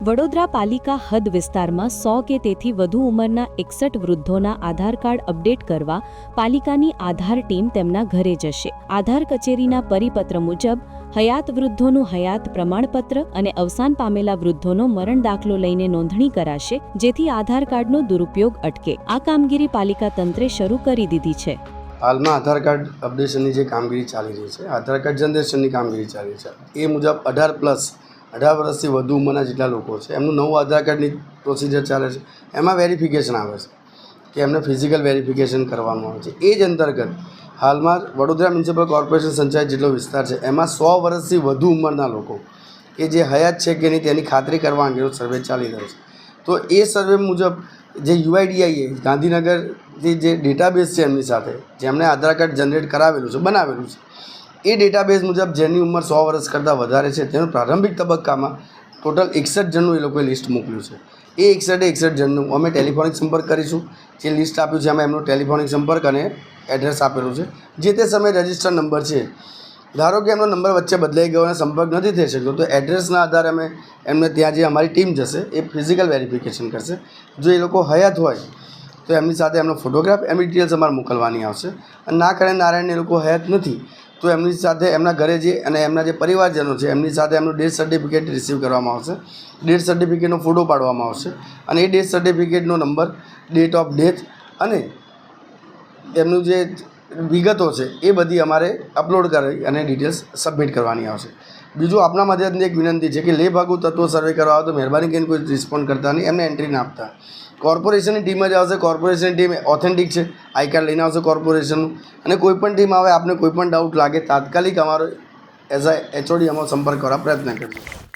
વડોદરા પાલિકા હદ વિસ્તારમાં 100 કે તેથી વધુ ઉંમરના 61 વૃદ્ધોના આધાર કાર્ડ અપડેટ કરવા પાલિકાની આધાર ટીમ તેમના ઘરે જશે। આધાર કચેરીના પરિપત્ર મુજબ હયાત વૃદ્ધોનું હયાત પ્રમાણપત્ર અને અવસાન પામેલા વૃદ્ધોનો મરણ દાખલો લઈને નોંધણી કરાશે, જેથી આધાર કાર્ડનો દુરુપયોગ અટકે। આ કામગીરી પાલિકા તંત્રે શરૂ કરી દીધી છે। હાલમાં આધાર કાર્ડ અપડેશનની જે કામગીરી ચાલી રહી છે, આધાર કાર્ડ જનરેશનની કામગીરી ચાલી રહી છે, એ મુજબ 18 વર્ષથી વધુ ઉંમરના જેટલા લોકો છે એમનું નવું આધાર કાર્ડની પ્રોસિજર ચાલે છે। એમાં વેરિફિકેશન આવે છે કે એમને ફિઝિકલ વેરિફિકેશન કરવાનું આવે છે। એ જ અંતર્ગત હાલમાં વડોદરા મ્યુનિસિપલ કોર્પોરેશન સંચાલિત જેટલો વિસ્તાર છે એમાં 100 વર્ષથી વધુ ઉંમરના લોકો કે જે હયાત છે કે નહીં તેની ખાતરી કરવા અંગેનો સર્વે ચાલી રહ્યો છે। તો એ સર્વે મુજબ જે યુઆઈડીઆઈએ ગાંધીનગરથી જે ડેટાબેઝ છે એમની સાથે જેમણે આધાર કાર્ડ જનરેટ કરાવેલું છે, બનાવેલું છે, એ ડેટાબેઝ મુજબ જેની ઉંમર 100 વર્ષ કરતાં વધારે છે તેનું પ્રારંભિક તબક્કામાં ટોટલ 61 જણનું એ લોકોએ લિસ્ટ મોકલ્યું છે। એ 61 જણનું અમે ટેલિફોનિક સંપર્ક કરીશું। જે લિસ્ટ આપ્યું છે એમાં એમનો ટેલિફોનિક સંપર્ક અને એડ્રેસ આપેલું છે। જે તે સમયે રજિસ્ટર નંબર છે, ધારો કે એમનો નંબર વચ્ચે બદલાઈ ગયો અને સંપર્ક નથી થઈ શકતો તો એડ્રેસના આધારે અમે એમને ત્યાં જે અમારી ટીમ જશે એ ફિઝિકલ વેરિફિકેશન કરશે। જો એ લોકો હયાત હોય તો એમની સાથે એમનો ફોટોગ્રાફ, એમની ડિટેલ્સ અમારે મોકલવાની આવશે। અને ના કરે નારાયણ એ લોકો હયાત નથી તો એમની સાથે એમના ઘરે જે અને એમના જે પરિવારજનો છે એમની સાથે એમનું ડેથ સર્ટિફિકેટ રિસીવ કરવામાં આવશે। ડેથ સર્ટિફિકેટનો ફોટો પાડવામાં આવશે અને એ ડેથ સર્ટિફિકેટનો નંબર, ડેટ ઓફ ડેથ અને એમનું જે વિગતો છે એ બધી અમારે અપલોડ કરી અને ડિટેલ્સ સબમિટ કરવાની આવશે। બીજું આપણા માધ્યમથી એક વિનંતી છે કે લેભાગુ તત્વો સર્વે કરવા આવે તો મહેરબાની કરીને કોઈ રિસ્પોન્ડ કરતા નહીં, એમને એન્ટ્રી ના આપતા। કોર્પોરેશનની ટીમ જ આવશે। કોર્પોરેશનની ટીમ ઓથેન્ટિક છે, આઈ કાર્ડ લઈને આવશે કોર્પોરેશનનું। અને કોઈપણ ટીમ આવે, આપને કોઈપણ ડાઉટ લાગે તાત્કાલિક અમારો એઝ અ HOD અમારો સંપર્ક કરવા પ્રયત્ન કરજો।